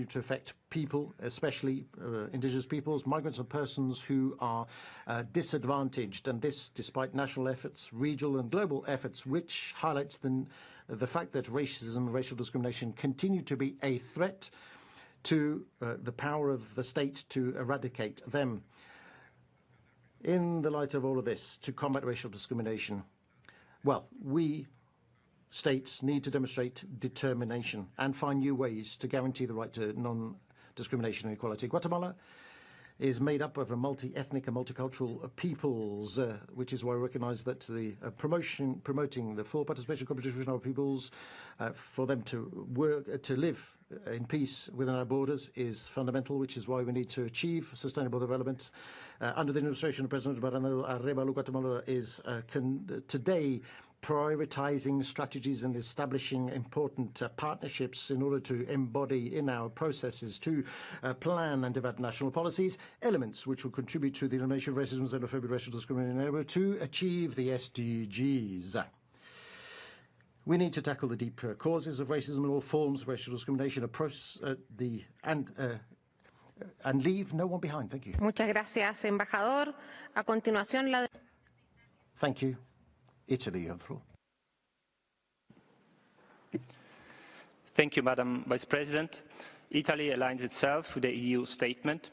to affect people, especially indigenous peoples, migrants and persons who are disadvantaged, and this despite national efforts, regional and global efforts, which highlights the fact that racism and racial discrimination continue to be a threat to the power of the state to eradicate them. In the light of all of this, to combat racial discrimination, well, we states need to demonstrate determination and find new ways to guarantee the right to non-discrimination and equality. Guatemala is made up of a multi-ethnic and multicultural peoples, which is why we recognize that the promoting the full participation and competition of our peoples for them to work, to live in peace within our borders is fundamental, which is why we need to achieve sustainable development. Under the administration of President Mariano Arevalo, Guatemala is today prioritizing strategies and establishing important partnerships in order to embody in our processes to plan and develop national policies, elements which will contribute to the elimination of racism, xenophobia, racial discrimination, in order to achieve the SDGs. We need to tackle the deep causes of racism and all forms of racial discrimination, and leave no one behind. Thank you. Muchas gracias, embajador. A continuación, la. Thank you. Italy, you have the floor. Thank you, Madam Vice President. Italy aligns itself with the EU statement.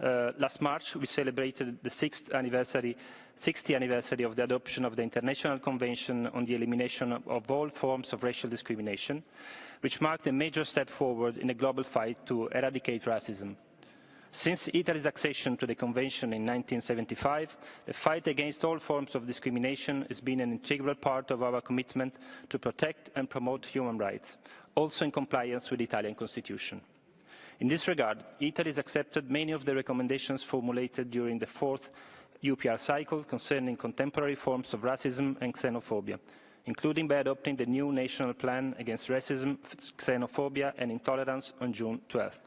Last March, we celebrated the 60th anniversary of the adoption of the International Convention on the Elimination of All Forms of Racial Discrimination, which marked a major step forward in the global fight to eradicate racism. Since Italy's accession to the Convention in 1975, the fight against all forms of discrimination has been an integral part of our commitment to protect and promote human rights, also in compliance with the Italian Constitution. In this regard, Italy has accepted many of the recommendations formulated during the fourth UPR cycle concerning contemporary forms of racism and xenophobia, including by adopting the new National Plan Against Racism, Xenophobia and Intolerance on June 12th.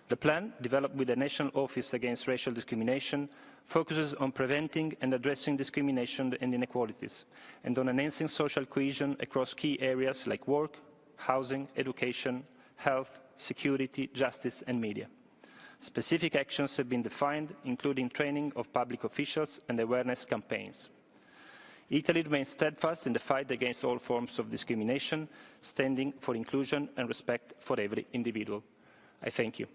The plan, developed with the National Office Against Racial Discrimination, focuses on preventing and addressing discrimination and inequalities, and on enhancing social cohesion across key areas like work, housing, education, health, security, justice, and media. Specific actions have been defined, including training of public officials and awareness campaigns. Italy remains steadfast in the fight against all forms of discrimination, standing for inclusion and respect for every individual. I thank you.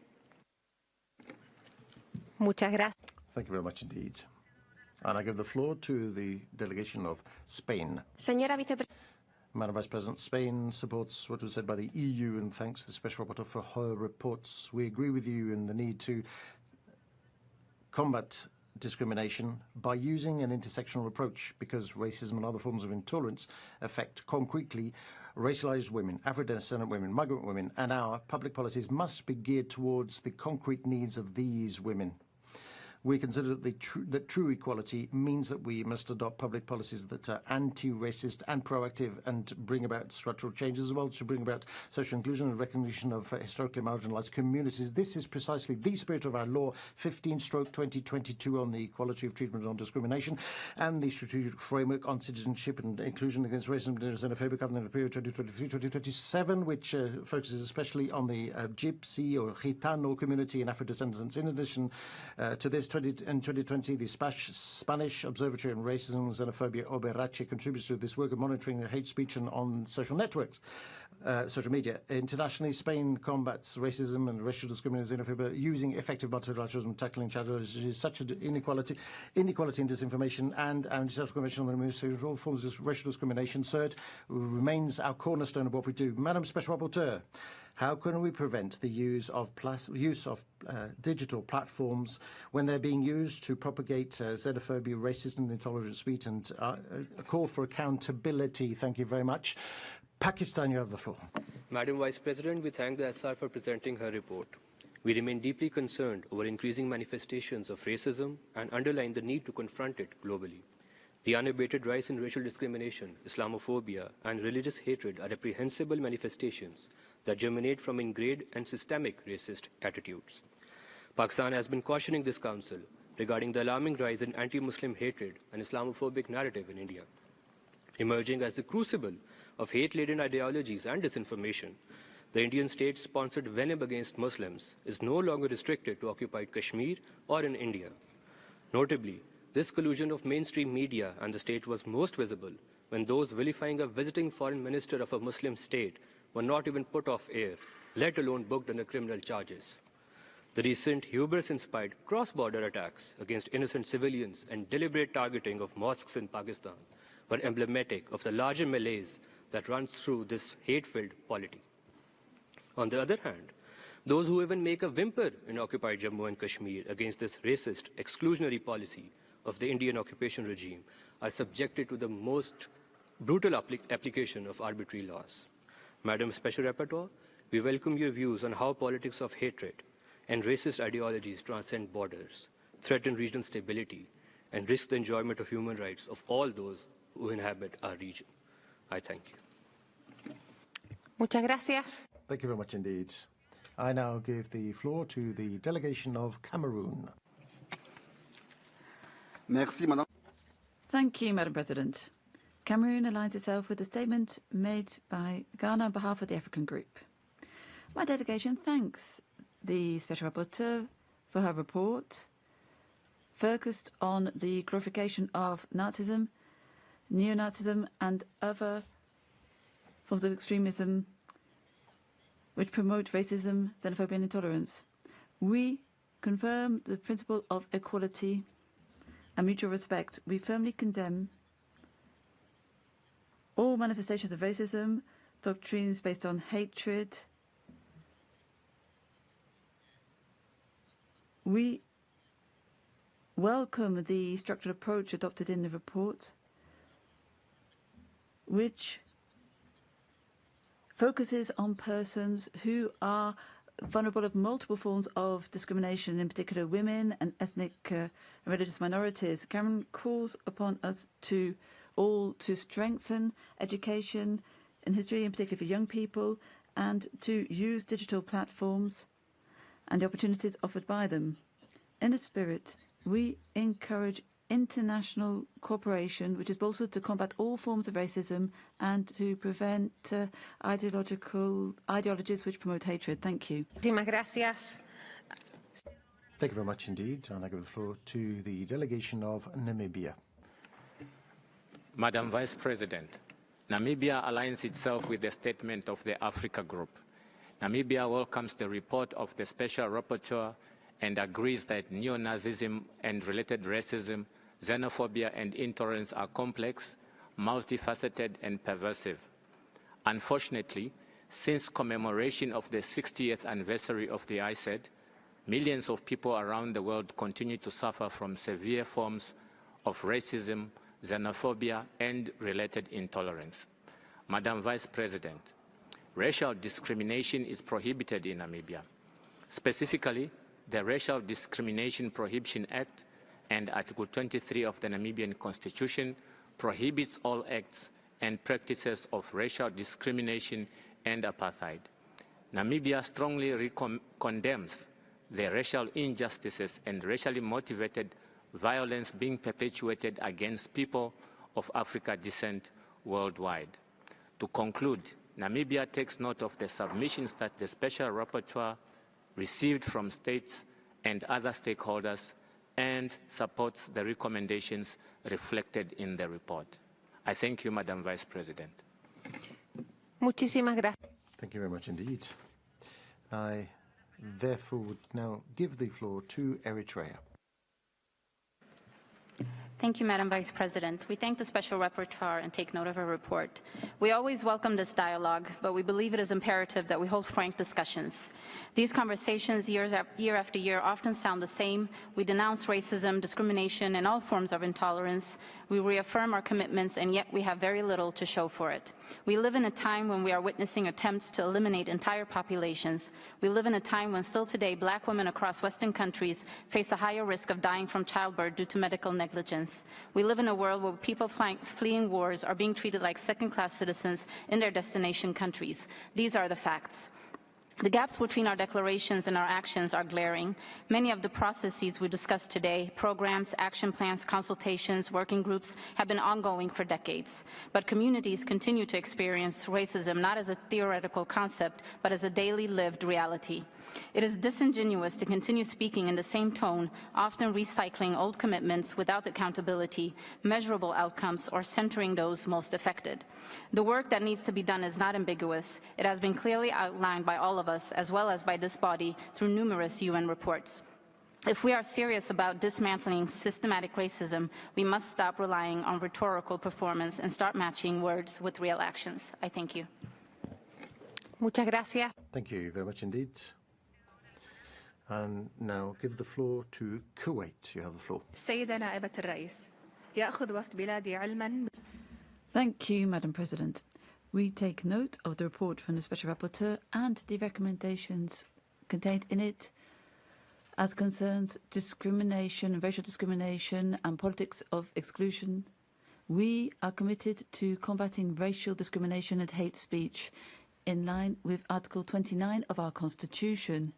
Muchas gracias. Thank you very much indeed. And I give the floor to the delegation of Spain. Señora Vicepresidenta. Madam Vice President, Spain supports what was said by the EU and thanks the Special Rapporteur for her reports. We agree with you in the need to combat discrimination by using an intersectional approach, because racism and other forms of intolerance affect concretely racialized women, Afro-descendant women, migrant women, and our public policies must be geared towards the concrete needs of these women. We consider that true equality means that we must adopt public policies that are anti-racist and proactive and bring about structural changes as well, to bring about social inclusion and recognition of historically marginalized communities. This is precisely the spirit of our law 15/2022 on the equality of treatment and non-discrimination and the strategic framework on citizenship and inclusion against racism and xenophobia governing the period 2023-2027, which focuses especially on the Gypsy or Gitano community and Afro-descendants. In addition to this, in 2020, the Spanish Observatory on Racism and Xenophobia, Oberache, contributes to this work of monitoring hate speech and on social networks, social media. Internationally, Spain combats racism and racial discrimination and xenophobia using effective multilateralism, tackling challenges such as inequality and disinformation, and our International Convention on the Elimination of All Forms of Racial Discrimination, CERT, remains our cornerstone of what we do. Madam Special Rapporteur, how can we prevent the use of digital platforms when they're being used to propagate xenophobia, racism, and intolerant speech, and a call for accountability? Thank you very much. Pakistan, you have the floor. Madam Vice President, we thank the SR for presenting her report. We remain deeply concerned over increasing manifestations of racism and underline the need to confront it globally. The unabated rise in racial discrimination, Islamophobia, and religious hatred are reprehensible manifestations that germinate from ingrained and systemic racist attitudes. Pakistan has been cautioning this Council regarding the alarming rise in anti-Muslim hatred and Islamophobic narrative in India. Emerging as the crucible of hate-laden ideologies and disinformation, the Indian state-sponsored venom against Muslims is no longer restricted to occupied Kashmir or in India. Notably, this collusion of mainstream media and the state was most visible when those vilifying a visiting foreign minister of a Muslim state were not even put off air, let alone booked under criminal charges. The recent hubris-inspired cross-border attacks against innocent civilians and deliberate targeting of mosques in Pakistan were emblematic of the larger malaise that runs through this hate-filled polity. On the other hand, those who even make a whimper in occupied Jammu and Kashmir against this racist, exclusionary policy of the Indian occupation regime are subjected to the most brutal application of arbitrary laws. Madam Special Rapporteur, we welcome your views on how politics of hatred and racist ideologies transcend borders, threaten regional stability, and risk the enjoyment of human rights of all those who inhabit our region. I thank you. Muchas gracias. Thank you very much indeed. I now give the floor to the delegation of Cameroon. Merci, Madame. Thank you, Madam President. Cameroon aligns itself with the statement made by Ghana on behalf of the African Group. My delegation thanks the Special Rapporteur for her report, focused on the glorification of Nazism, neo-Nazism and other forms of extremism which promote racism, xenophobia and intolerance. We confirm the principle of equality and mutual respect. We firmly condemn all manifestations of racism, doctrines based on hatred. We welcome the structured approach adopted in the report, which focuses on persons who are vulnerable of multiple forms of discrimination, in particular women and ethnic and religious minorities. Cameron calls upon us all to strengthen education and history, in particular for young people, and to use digital platforms and the opportunities offered by them. In this spirit, we encourage international cooperation, which is also to combat all forms of racism and to prevent ideologies which promote hatred. Thank you. Muchísimas gracias. Thank you very much indeed. And I give the floor to the delegation of Namibia. Madam Vice President, Namibia aligns itself with the statement of the Africa Group. Namibia welcomes the report of the Special Rapporteur and agrees that neo-Nazism and related racism, xenophobia and intolerance are complex, multifaceted and pervasive. Unfortunately, since commemoration of the 60th anniversary of the ICED, millions of people around the world continue to suffer from severe forms of racism, xenophobia and related intolerance. Madam Vice President, racial discrimination is prohibited in Namibia. Specifically, the Racial Discrimination Prohibition Act and Article 23 of the Namibian Constitution prohibits all acts and practices of racial discrimination and apartheid. Namibia strongly condemns the racial injustices and racially motivated violence being perpetuated against people of African descent worldwide. To conclude, Namibia takes note of the submissions that the Special Rapporteur received from states and other stakeholders and supports the recommendations reflected in the report. I thank you, Madam Vice President. Muchísimas gracias. Thank you very much indeed. I therefore would now give the floor to Eritrea. Thank you, Madam Vice President. We thank the Special Rapporteur and take note of her report. We always welcome this dialogue, but we believe it is imperative that we hold frank discussions. These conversations, year after year, often sound the same. We denounce racism, discrimination, and all forms of intolerance. We reaffirm our commitments, and yet we have very little to show for it. We live in a time when we are witnessing attempts to eliminate entire populations. We live in a time when still today Black women across Western countries face a higher risk of dying from childbirth due to medical negligence. We live in a world where people fleeing wars are being treated like second-class citizens in their destination countries. These are the facts. The gaps between our declarations and our actions are glaring. Many of the processes we discussed today, programs, action plans, consultations, working groups, have been ongoing for decades. But communities continue to experience racism not as a theoretical concept, but as a daily lived reality. It is disingenuous to continue speaking in the same tone, often recycling old commitments without accountability, measurable outcomes, or centering those most affected. The work that needs to be done is not ambiguous. It has been clearly outlined by all of us, as well as by this body, through numerous UN reports. If we are serious about dismantling systematic racism, we must stop relying on rhetorical performance and start matching words with real actions. I thank you. Muchas gracias. Thank you very much indeed. And now give the floor to Kuwait. You have the floor. السيدة نائبة الرئيس يأخذ وفد بلادي علما. Thank you, Madam President. We take note of the report from the Special Rapporteur and the recommendations contained in it as concerns discrimination, racial discrimination and politics of exclusion. We are committed to combating racial discrimination and hate speech in line with Article 29 of our Constitution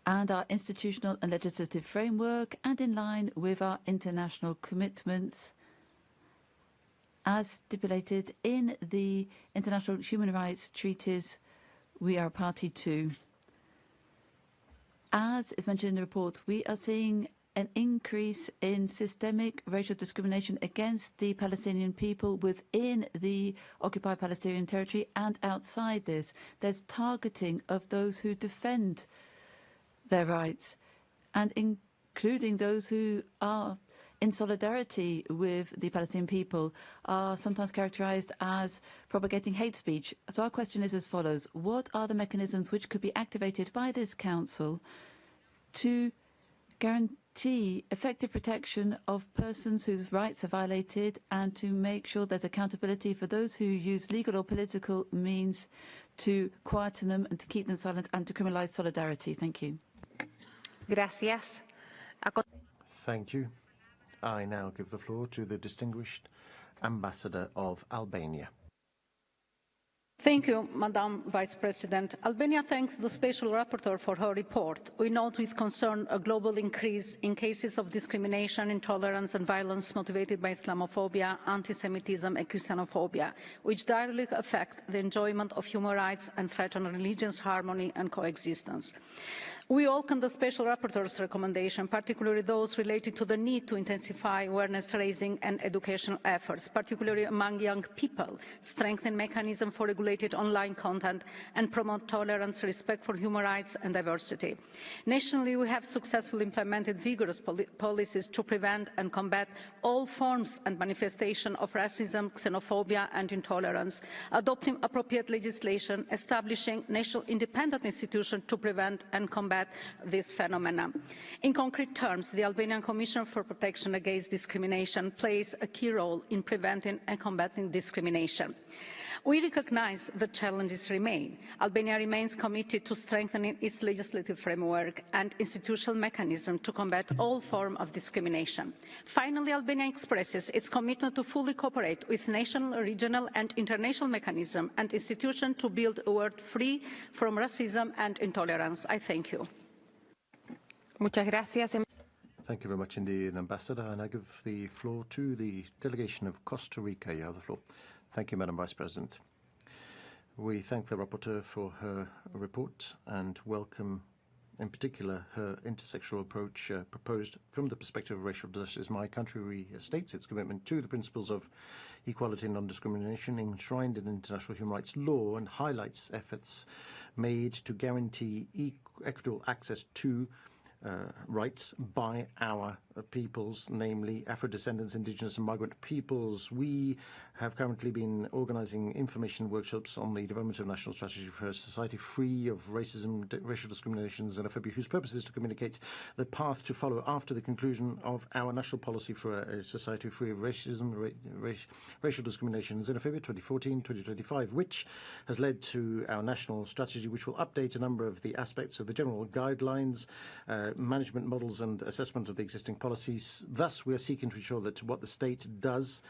and our institutional and legislative framework, and in line with our international commitments as stipulated in the international human rights treaties we are party to. As is mentioned in the report, we are seeing an increase in systemic racial discrimination against the Palestinian people within the occupied Palestinian territory and outside this. There's targeting of those who defend their rights, and including those who are in solidarity with the Palestinian people, are sometimes characterized as propagating hate speech. So our question is as follows: what are the mechanisms which could be activated by this Council to guarantee effective protection of persons whose rights are violated, and to make sure there's accountability for those who use legal or political means to quieten them and to keep them silent and to criminalize solidarity? Thank you. Gracias. Thank you. I now give the floor to the distinguished Ambassador of Albania. Thank you, Madam Vice President. Albania thanks the Special Rapporteur for her report. We note with concern a global increase in cases of discrimination, intolerance and violence motivated by Islamophobia, anti-Semitism and Christianophobia, which directly affect the enjoyment of human rights and threaten religious harmony and coexistence. We welcome the Special Rapporteur's recommendation, particularly those related to the need to intensify awareness raising and educational efforts, particularly among young people, strengthen mechanisms for regulated online content, and promote tolerance, respect for human rights and diversity. Nationally, we have successfully implemented vigorous policies to prevent and combat all forms and manifestations of racism, xenophobia and intolerance, adopting appropriate legislation, establishing national independent institutions to prevent and combat this phenomenon. In concrete terms, the Albanian Commission for Protection Against Discrimination plays a key role in preventing and combating discrimination. We recognise the challenges remain. Albania remains committed to strengthening its legislative framework and institutional mechanism to combat all forms of discrimination. Finally, Albania expresses its commitment to fully cooperate with national, regional and international mechanisms and institutions to build a world free from racism and intolerance. I thank you. Muchas gracias. Thank you very much indeed, Ambassador. And I give the floor to the delegation of Costa Rica. You have the floor. Thank you, Madam Vice President. We thank the rapporteur for her report and welcome, in particular, her intersectional approach proposed from the perspective of racial justice. My country restates its commitment to the principles of equality and non-discrimination enshrined in international human rights law and highlights efforts made to guarantee equitable access to rights by our peoples, namely Afro-descendants, Indigenous and migrant peoples. We have currently been organising information workshops on the development of national strategy for a society free of racism, racial discrimination and xenophobia, whose purpose is to communicate the path to follow after the conclusion of our national policy for a society free of racism, racial discrimination and xenophobia 2014-2025, which has led to our national strategy, which will update a number of the aspects of the general guidelines, management models and assessment of the existing policies. Thus, we are seeking to ensure that what the state does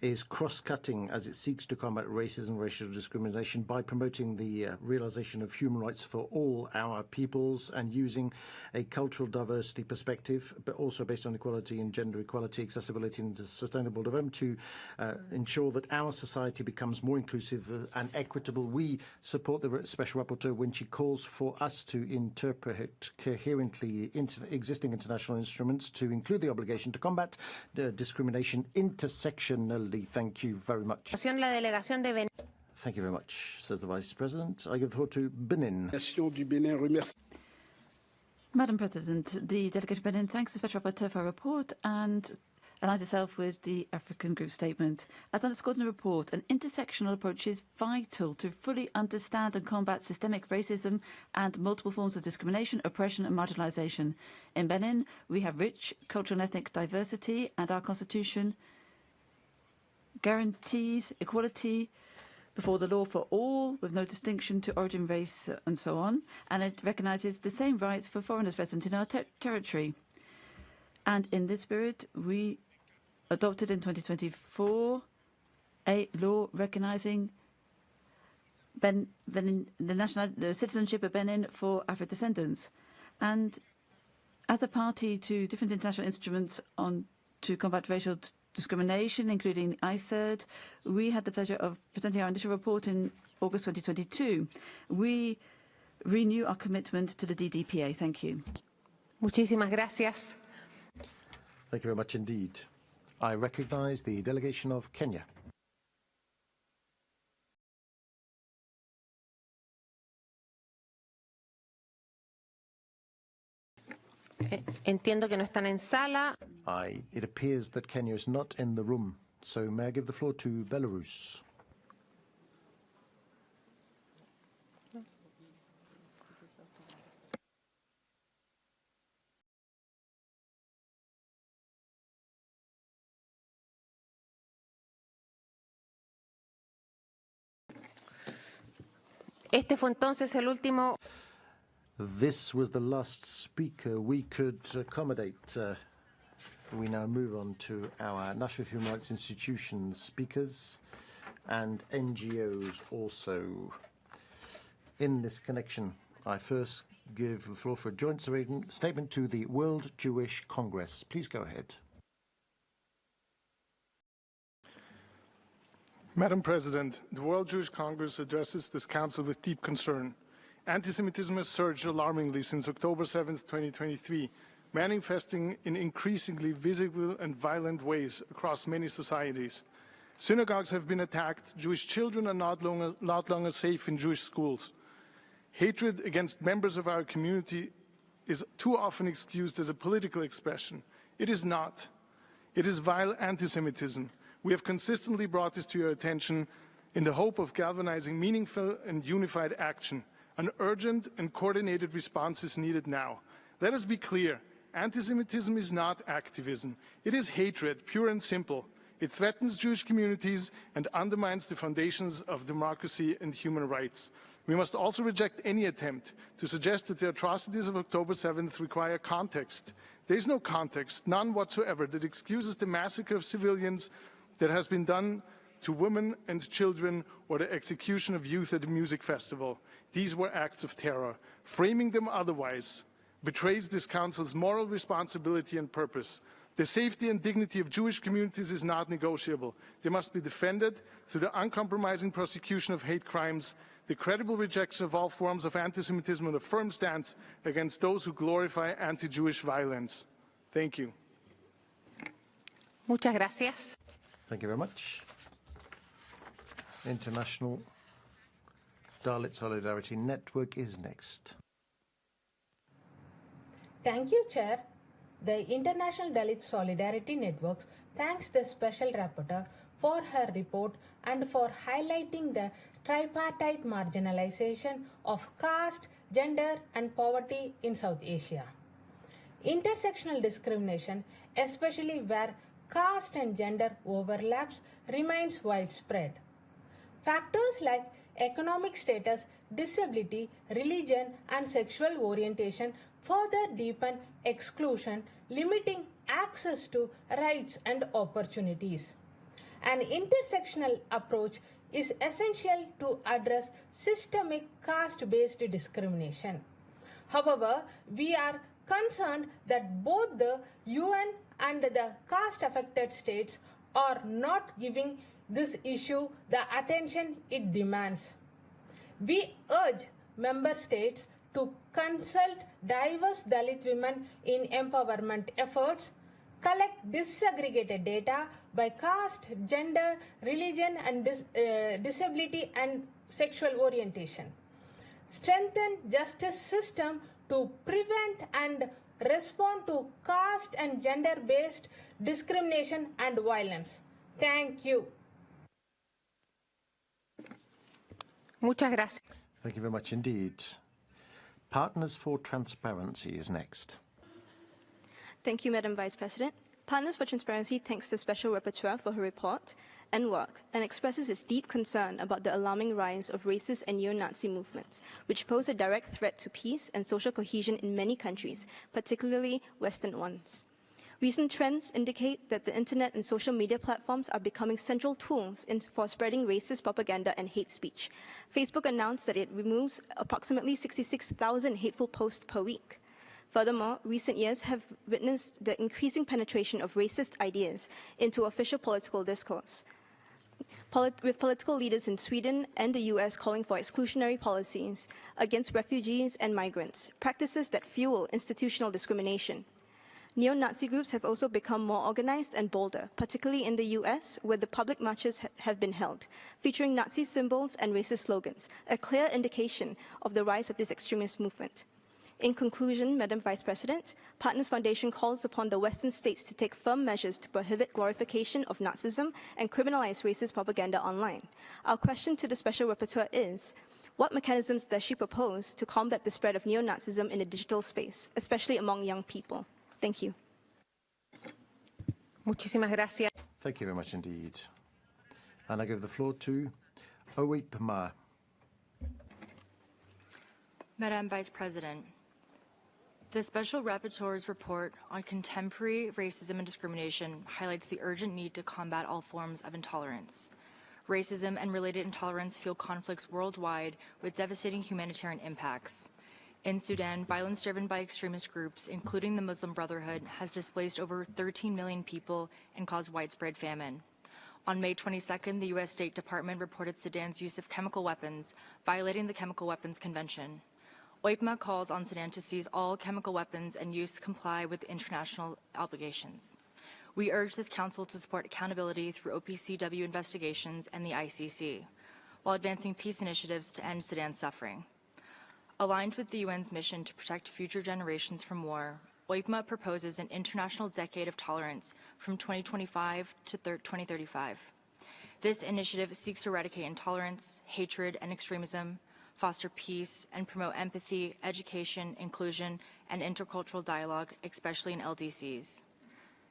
is cross-cutting as it seeks to combat racism and racial discrimination by promoting the realization of human rights for all our peoples and using a cultural diversity perspective, but also based on equality and gender equality, accessibility and sustainable development to ensure that our society becomes more inclusive and equitable. We support the Special Rapporteur when she calls for us to interpret coherently existing international instruments to include the obligation to combat discrimination intersectionally. Thank you very much. Thank you very much, says the Vice President. I give the floor to Benin. Madam President, the delegation of Benin thanks the Special Rapporteur for her report and aligns itself with the African Group statement. As underscored in the report, an intersectional approach is vital to fully understand and combat systemic racism and multiple forms of discrimination, oppression and marginalization. In Benin, we have rich cultural and ethnic diversity, and our constitution guarantees equality before the law for all, with no distinction to origin, race, and so on, and it recognizes the same rights for foreigners resident in our territory. And in this spirit, we adopted in 2024 a law recognizing the citizenship of Benin for Afro-descendants. And as a party to different international instruments to combat racial discrimination, including ICERD, we had the pleasure of presenting our initial report in August 2022. We renew our commitment to the DDPA. Thank you. Muchísimas gracias. Thank you very much indeed. I recognize the delegation of Kenya. Entiendo que no están en sala. It appears that Kenya is not in the room, so may I give the floor to Belarus? Este fue entonces el último. This was the last speaker we could accommodate. We now move on to our national human rights institutions speakers and NGOs also. In this connection, I first give the floor for a joint statement to the World Jewish Congress. Please go ahead. Madam President, the World Jewish Congress addresses this Council with deep concern. Anti-Semitism has surged alarmingly since October 7, 2023, manifesting in increasingly visible and violent ways across many societies. Synagogues have been attacked. Jewish children are not longer safe in Jewish schools. Hatred against members of our community is too often excused as a political expression. It is not. It is vile anti-Semitism. We have consistently brought this to your attention in the hope of galvanizing meaningful and unified action. An urgent and coordinated response is needed now. Let us be clear. Anti-Semitism is not activism. It is hatred, pure and simple. It threatens Jewish communities and undermines the foundations of democracy and human rights. We must also reject any attempt to suggest that the atrocities of October 7th require context. There is no context, none whatsoever, that excuses the massacre of civilians that has been done to women and children or the execution of youth at a music festival. These were acts of terror. Framing them otherwise betrays this Council's moral responsibility and purpose. The safety and dignity of Jewish communities is not negotiable. They must be defended through the uncompromising prosecution of hate crimes, the credible rejection of all forms of anti-Semitism, and a firm stance against those who glorify anti-Jewish violence. Thank you. Muchas gracias. Thank you very much. International Dalit Solidarity Network is next. Thank you, Chair. The International Dalit Solidarity Network thanks the Special Rapporteur for her report and for highlighting the tripartite marginalization of caste, gender and poverty in South Asia. Intersectional discrimination, especially where caste and gender overlaps, remains widespread. Factors like economic status, disability, religion, and sexual orientation further deepen exclusion, limiting access to rights and opportunities. An intersectional approach is essential to address systemic caste-based discrimination. However, we are concerned that both the UN and the caste-affected states are not giving this issue the attention it demands. We urge member states to consult diverse Dalit women in empowerment efforts, collect disaggregated data by caste, gender, religion, and disability and sexual orientation, strengthen justice system to prevent and respond to caste and gender-based discrimination and violence. Thank you. Muchas gracias. Thank you very much indeed. Partners for Transparency is next. Thank you, Madam Vice President. Partners for Transparency thanks the Special Rapporteur for her report and work and expresses its deep concern about the alarming rise of racist and neo-Nazi movements, which pose a direct threat to peace and social cohesion in many countries, particularly Western ones. Recent trends indicate that the internet and social media platforms are becoming central tools for spreading racist propaganda and hate speech. Facebook announced that it removes approximately 66,000 hateful posts per week. Furthermore, recent years have witnessed the increasing penetration of racist ideas into official political discourse, with political leaders in Sweden and the US calling for exclusionary policies against refugees and migrants, practices that fuel institutional discrimination. Neo-Nazi groups have also become more organized and bolder, particularly in the US, where the public marches have been held, featuring Nazi symbols and racist slogans, a clear indication of the rise of this extremist movement. In conclusion, Madam Vice President, Partners Foundation calls upon the Western states to take firm measures to prohibit glorification of Nazism and criminalize racist propaganda online. Our question to the Special Rapporteur is, what mechanisms does she propose to combat the spread of neo-Nazism in the digital space, especially among young people? Thank you. Muchísimas gracias. Thank you very much indeed. And I give the floor to Oweipma. Madam Vice President, the Special Rapporteur's report on contemporary racism and discrimination highlights the urgent need to combat all forms of intolerance. Racism and related intolerance fuel conflicts worldwide with devastating humanitarian impacts. In Sudan, violence driven by extremist groups, including the Muslim Brotherhood, has displaced over 13 million people and caused widespread famine. On May 22nd, the U.S. State Department reported Sudan's use of chemical weapons, violating the Chemical Weapons Convention. OIPMA calls on Sudan to seize all chemical weapons and use comply with international obligations. We urge this Council to support accountability through OPCW investigations and the ICC, while advancing peace initiatives to end Sudan's suffering. Aligned with the UN's mission to protect future generations from war, OIPMA proposes an international decade of tolerance from 2025 to 2035. This initiative seeks to eradicate intolerance, hatred, and extremism, foster peace, and promote empathy, education, inclusion, and intercultural dialogue, especially in LDCs.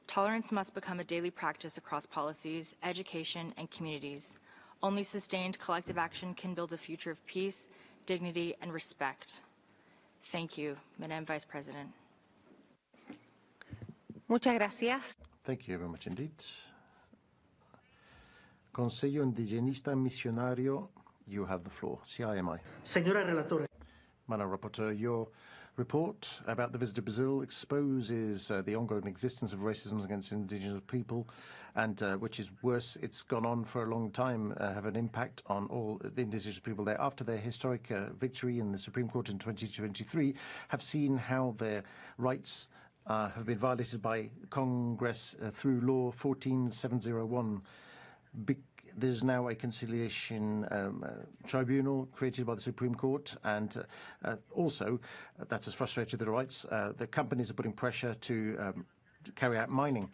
Tolerance must become a daily practice across policies, education, and communities. Only sustained collective action can build a future of peace, dignity, and respect. Thank you, Madam Vice President. Muchas gracias. Thank you very much indeed. Consejo Indigenista Misionario, you have the floor. CIMI. Señora Relatora. Madam Rapporteur, your report about the visit to Brazil exposes the ongoing existence of racism against indigenous people, and which is worse, it's gone on for a long time, have an impact on all the indigenous people there. After their historic victory in the Supreme Court in 2023, have seen how their rights have been violated by Congress through Law 14701. There's now a conciliation tribunal created by the Supreme Court, and also that has frustrated the rights. The companies are putting pressure to carry out mining.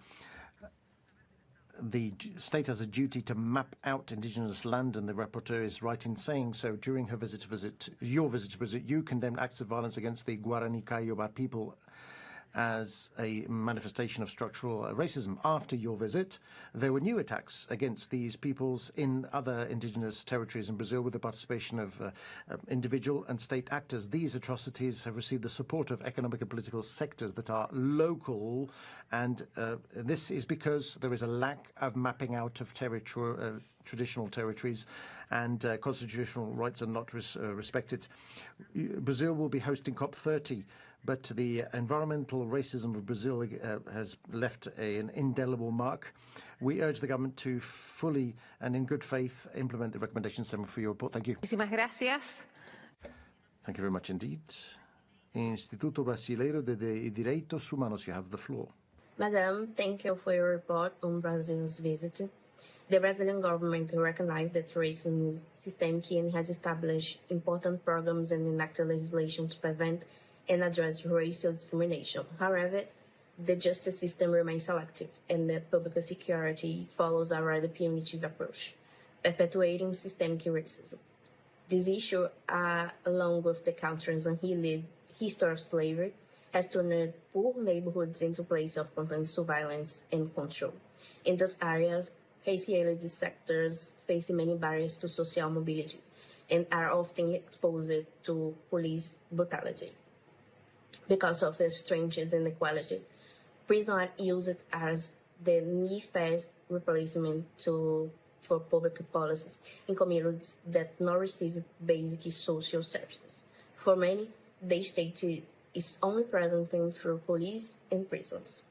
The state has a duty to map out indigenous land, and the rapporteur is right in saying so. During her your visit to visit, you condemned acts of violence against the Guarani Kaiyoba people as a manifestation of structural racism. After your visit, there were new attacks against these peoples in other indigenous territories in Brazil with the participation of individual and state actors. These atrocities have received the support of economic and political sectors that are local, and this is because there is a lack of mapping out of traditional territories, and constitutional rights are not respected. Brazil will be hosting COP30, but the environmental racism of Brazil has left an indelible mark. We urge the government to fully and in good faith implement the recommendations set for your report. Thank you. Muchísimas gracias. Thank you very much indeed. Instituto Brasileiro de Direitos Humanos, you have the floor. Madam, thank you for your report on Brazil's visit. The Brazilian government recognized that racism is systemic and has established important programs and enacted legislation to prevent and address racial discrimination. However, the justice system remains selective, and the public security follows a rather punitive approach, perpetuating systemic racism. This issue, along with the country's unhealed history of slavery, has turned poor neighborhoods into places of constant surveillance and control. In these areas, racially sectors face many barriers to social mobility and are often exposed to police brutality. Because of its strangeness and inequality, prison are used as the near-fast replacement for public policies in communities that not receive basic social services. For many, the state is only present through police and prisons.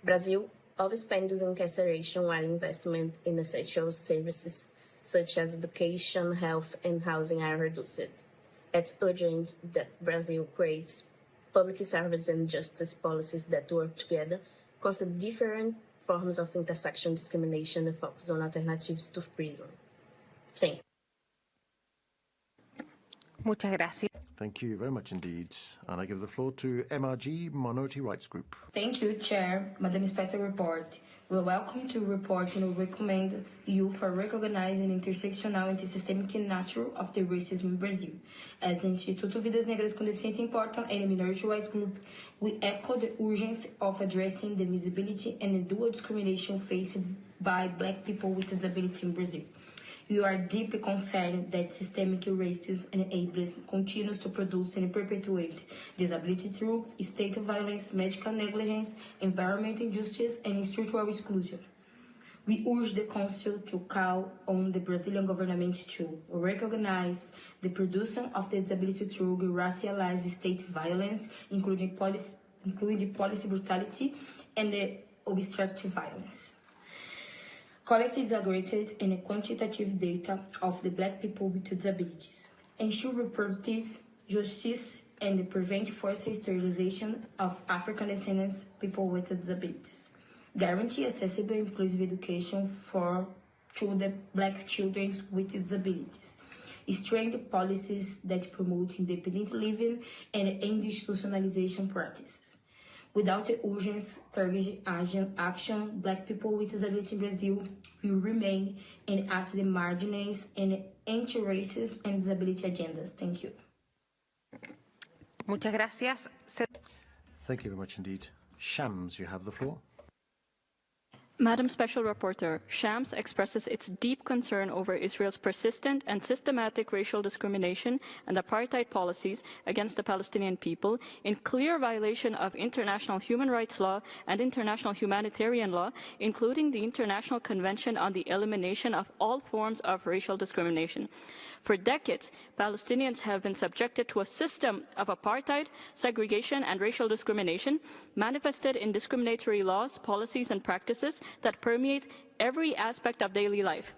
Brazil overspends incarceration while investment in essential services such as education, health, and housing are reduced. It's urgent that Brazil creates public service and justice policies that work together, consider different forms of intersection discrimination and focus on alternatives to prison. Thank you. Muchas gracias. Thank you very much indeed. And I give the floor to MRG Minority Rights Group. Thank you, Chair. Madam Special Report. We welcome to report and recommend you for recognizing intersectional and systemic nature of the racism in Brazil. As Instituto Vidas Negras com Deficiência Importam and a Minority Rights Group, we echo the urgency of addressing the visibility and the dual discrimination faced by Black people with disability in Brazil. We are deeply concerned that systemic racism and ableism continues to produce and perpetuate disability through state violence, medical negligence, environmental injustice, and structural exclusion. We urge the Council to call on the Brazilian government to recognize the production of the disability through racialized state violence, including policy brutality and obstructive violence. Collect disaggregated and quantitative data of the Black people with disabilities, ensure reproductive justice, and prevent forced sterilization of African descendants people with disabilities. Guarantee accessible and inclusive education to the Black children with disabilities. Strengthen policies that promote independent living and end institutionalization practices. Without the urgent targeted action, Black people with disability in Brazil will remain and at the margins and anti-racist and disability agendas. Thank you. Muchas gracias. Thank you very much indeed. Shams, you have the floor. Madam Special Rapporteur, Shams expresses its deep concern over Israel's persistent and systematic racial discrimination and apartheid policies against the Palestinian people in clear violation of international human rights law and international humanitarian law, including the International Convention on the Elimination of All Forms of Racial Discrimination. For decades, Palestinians have been subjected to a system of apartheid, segregation, and racial discrimination manifested in discriminatory laws, policies, and practices that permeate every aspect of daily life.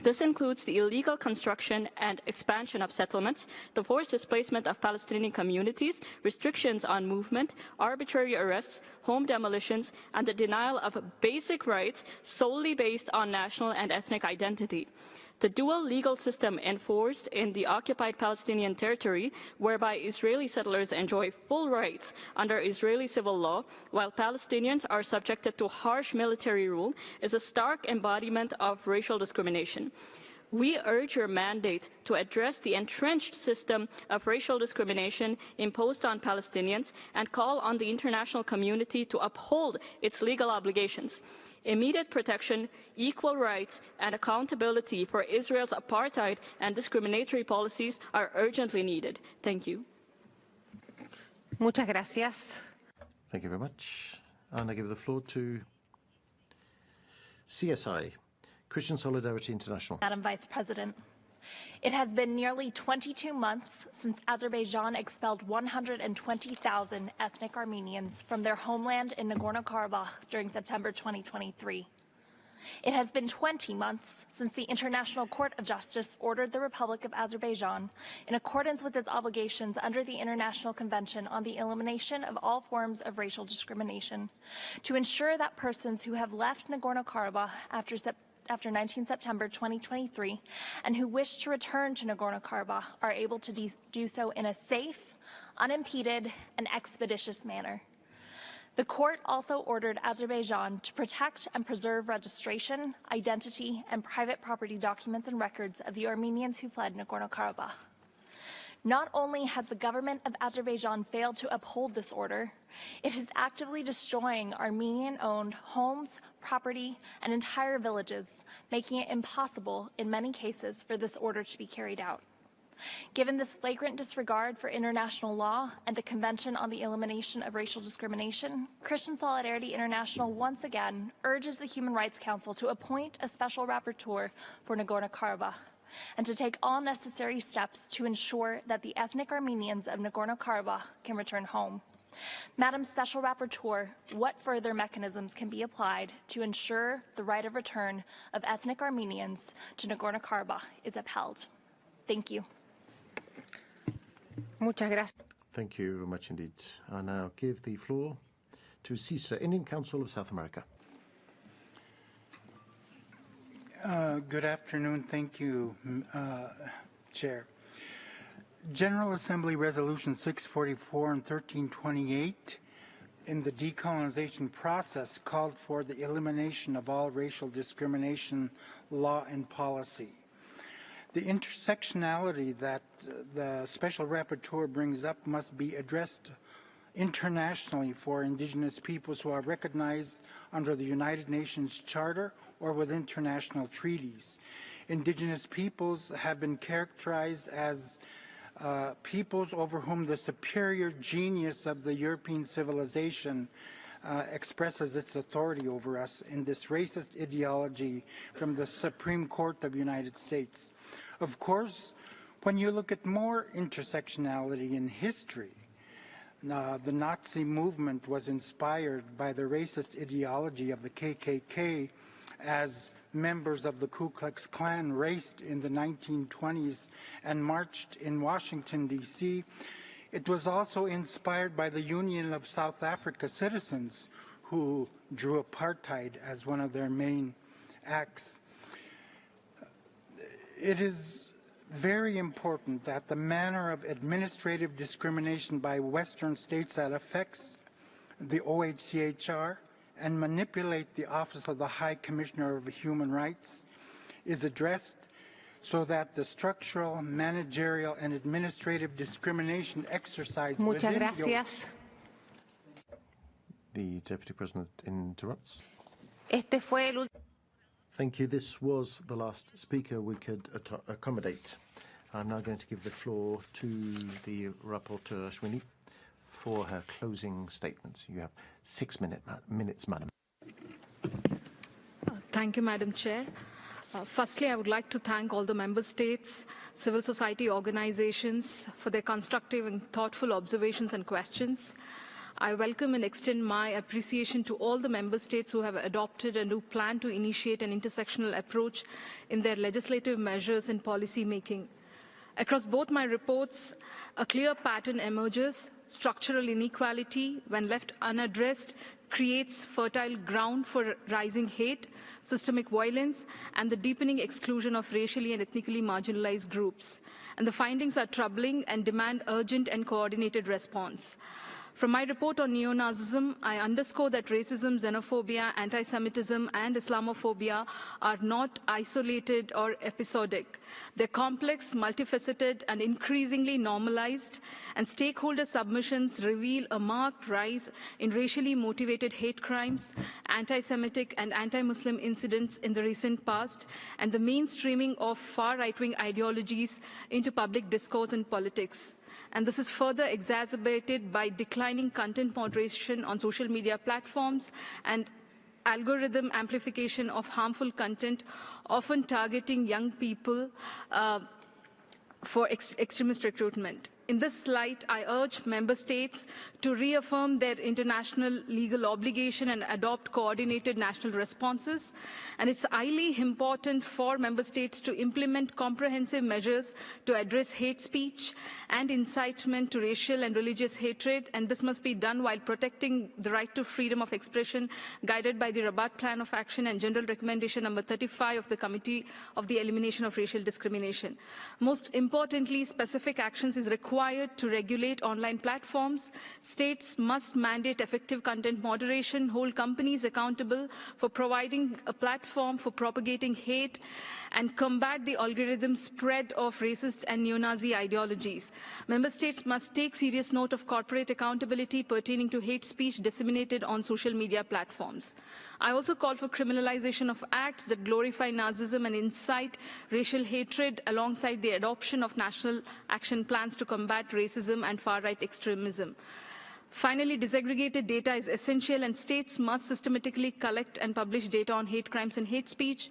This includes the illegal construction and expansion of settlements, the forced displacement of Palestinian communities, restrictions on movement, arbitrary arrests, home demolitions, and the denial of basic rights solely based on national and ethnic identity. The dual legal system enforced in the occupied Palestinian territory, whereby Israeli settlers enjoy full rights under Israeli civil law, while Palestinians are subjected to harsh military rule, is a stark embodiment of racial discrimination. We urge your mandate to address the entrenched system of racial discrimination imposed on Palestinians and call on the international community to uphold its legal obligations. Immediate protection, equal rights, and accountability for Israel's apartheid and discriminatory policies are urgently needed. Thank you. Muchas gracias. Thank you very much. And I give the floor to CSI, Christian Solidarity International. Madam Vice President, it has been nearly 22 months since Azerbaijan expelled 120,000 ethnic Armenians from their homeland in Nagorno-Karabakh during September 2023. It has been 20 months since the International Court of Justice ordered the Republic of Azerbaijan, in accordance with its obligations under the International Convention on the Elimination of All Forms of Racial Discrimination, to ensure that persons who have left Nagorno-Karabakh after 19 September 2023 and who wish to return to Nagorno-Karabakh are able to do so in a safe, unimpeded, and expeditious manner. The court also ordered Azerbaijan to protect and preserve registration, identity, and private property documents and records of the Armenians who fled Nagorno-Karabakh. Not only has the government of Azerbaijan failed to uphold this order, it is actively destroying Armenian-owned homes, property, and entire villages, making it impossible in many cases for this order to be carried out. Given this flagrant disregard for international law and the Convention on the Elimination of Racial Discrimination, Christian Solidarity International once again urges the Human Rights Council to appoint a special rapporteur for Nagorno-Karabakh and to take all necessary steps to ensure that the ethnic Armenians of Nagorno-Karabakh can return home. Madam Special Rapporteur, what further mechanisms can be applied to ensure the right of return of ethnic Armenians to Nagorno-Karabakh is upheld? Thank you. Muchas gracias. Thank you very much indeed. I now give the floor to CISA, Indian Council of South America. Good afternoon. Thank you, Chair. General Assembly Resolution 644 and 1328 in the decolonization process called for the elimination of all racial discrimination law and policy. The intersectionality that the Special Rapporteur brings up must be addressed internationally for Indigenous peoples who are recognized under the United Nations Charter or with international treaties. Indigenous peoples have been characterized as peoples over whom the superior genius of the European civilization expresses its authority over us in this racist ideology from the Supreme Court of the United States. Of course, when you look at more intersectionality in history, the Nazi movement was inspired by the racist ideology of the KKK as members of the Ku Klux Klan raced in the 1920s and marched in Washington, D.C. It was also inspired by the Union of South Africa citizens who drew apartheid as one of their main acts. It is very important that the manner of administrative discrimination by Western states that affects the OHCHR and manipulate the Office of the High Commissioner of Human Rights is addressed so that the structural, managerial, and administrative discrimination exercised Muchas gracias. The Deputy President interrupts. Este fue el Thank you. This was the last speaker we could accommodate. I'm now going to give the floor to the Rapporteur Ashwini for her closing statements. You have 6 minutes, Madam. Thank you, Madam Chair. Firstly, I would like to thank all the member states, civil society organizations for their constructive and thoughtful observations and questions. I welcome and extend my appreciation to all the member states who have adopted and who plan to initiate an intersectional approach in their legislative measures and policy making. Across both my reports, a clear pattern emerges. Structural inequality, when left unaddressed, creates fertile ground for rising hate, systemic violence, and the deepening exclusion of racially and ethnically marginalized groups. And the findings are troubling and demand urgent and coordinated response. From my report on neo-Nazism, I underscore that racism, xenophobia, anti-Semitism, and Islamophobia are not isolated or episodic. They're complex, multifaceted, and increasingly normalized, and stakeholder submissions reveal a marked rise in racially motivated hate crimes, anti-Semitic and anti-Muslim incidents in the recent past, and the mainstreaming of far right-wing ideologies into public discourse and politics. And this is further exacerbated by declining content moderation on social media platforms and algorithm amplification of harmful content, often targeting young people for extremist recruitment. In this light, I urge member states to reaffirm their international legal obligation and adopt coordinated national responses. And it's highly important for member states to implement comprehensive measures to address hate speech and incitement to racial and religious hatred. And this must be done while protecting the right to freedom of expression, guided by the Rabat Plan of Action and General Recommendation number 35 of the Committee of the Elimination of Racial Discrimination. Most importantly, specific actions is required to regulate online platforms. States must mandate effective content moderation, hold companies accountable for providing a platform for propagating hate, and combat the algorithm spread of racist and neo-Nazi ideologies. Member states must take serious note of corporate accountability pertaining to hate speech disseminated on social media platforms. I also call for criminalization of acts that glorify Nazism and incite racial hatred, alongside the adoption of national action plans to combat racism and far-right extremism. Finally, disaggregated data is essential, and states must systematically collect and publish data on hate crimes and hate speech,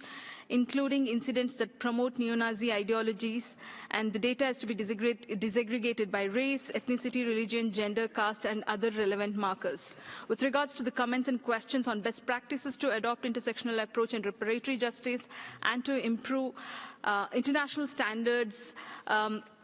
including incidents that promote neo-Nazi ideologies, and the data has to be disaggregated by race, ethnicity, religion, gender, caste, and other relevant markers. With regards to the comments and questions on best practices to adopt intersectional approach and reparatory justice, and to improve international standards,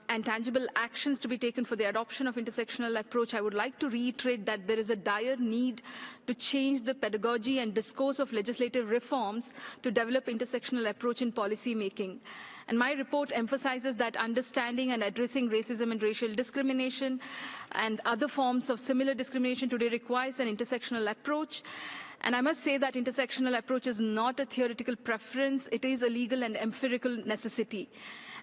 and tangible actions to be taken for the adoption of intersectional approach, I would like to reiterate that there is a dire need to change the pedagogy and discourse of legislative reforms to develop intersectional approach in policy making. And my report emphasizes that understanding and addressing racism and racial discrimination and other forms of similar discrimination today requires an intersectional approach. And I must say that intersectional approach is not a theoretical preference, it is a legal and empirical necessity.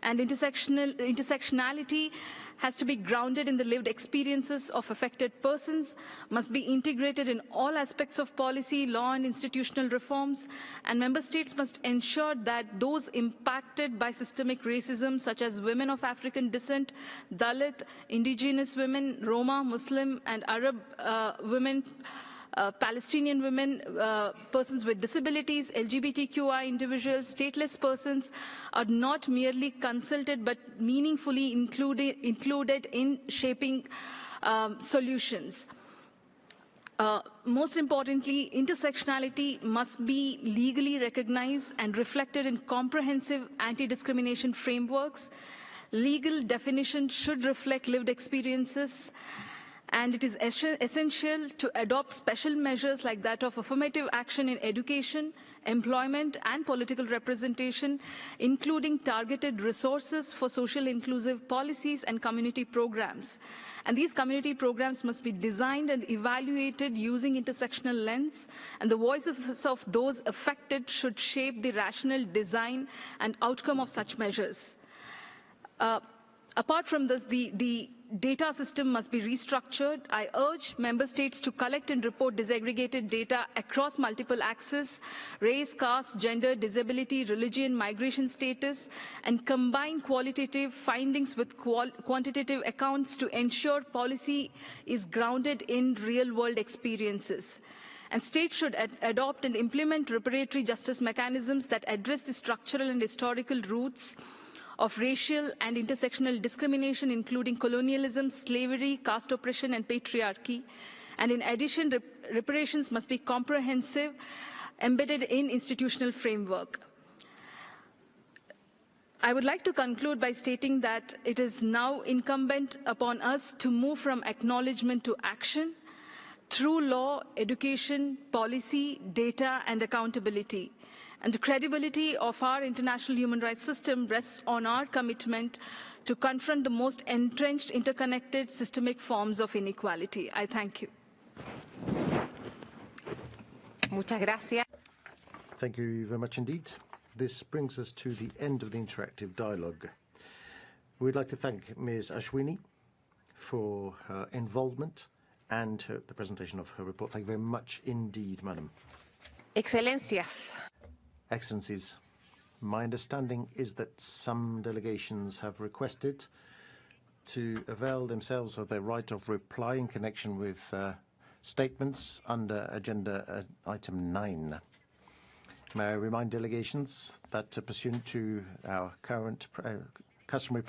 And intersectionality has to be grounded in the lived experiences of affected persons, must be integrated in all aspects of policy, law, and institutional reforms, and member states must ensure that those impacted by systemic racism, such as women of African descent, Dalit, Indigenous women, Roma, Muslim, and Arab women, Palestinian women, persons with disabilities, LGBTQI individuals, stateless persons are not merely consulted but meaningfully included in shaping solutions. Most importantly, intersectionality must be legally recognized and reflected in comprehensive anti-discrimination frameworks. Legal definition should reflect lived experiences, and it is essential to adopt special measures like that of affirmative action in education, employment, and political representation, including targeted resources for social inclusive policies and community programs. And these community programs must be designed and evaluated using intersectional lens, and the voices of those affected should shape the rational design and outcome of such measures. Apart from this, the data system must be restructured. I urge member states to collect and report disaggregated data across multiple axes: race, caste, gender, disability, religion, migration status, and combine qualitative findings with quantitative accounts to ensure policy is grounded in real-world experiences. And states should adopt and implement reparatory justice mechanisms that address the structural and historical roots of racial and intersectional discrimination, including colonialism, slavery, caste oppression, and patriarchy. And in addition, reparations must be comprehensive, embedded in institutional framework. I would like to conclude by stating that it is now incumbent upon us to move from acknowledgement to action through law, education, policy, data, and accountability. And the credibility of our international human rights system rests on our commitment to confront the most entrenched, interconnected, systemic forms of inequality. I thank you. Muchas gracias. Thank you very much indeed. This brings us to the end of the interactive dialogue. We'd like to thank Ms. Ashwini for her involvement and the presentation of her report. Thank you very much indeed, Madam. Excellencias. Excellencies, my understanding is that some delegations have requested to avail themselves of their right of reply in connection with statements under Agenda Item 9. May I remind delegations that pursuant to our current customary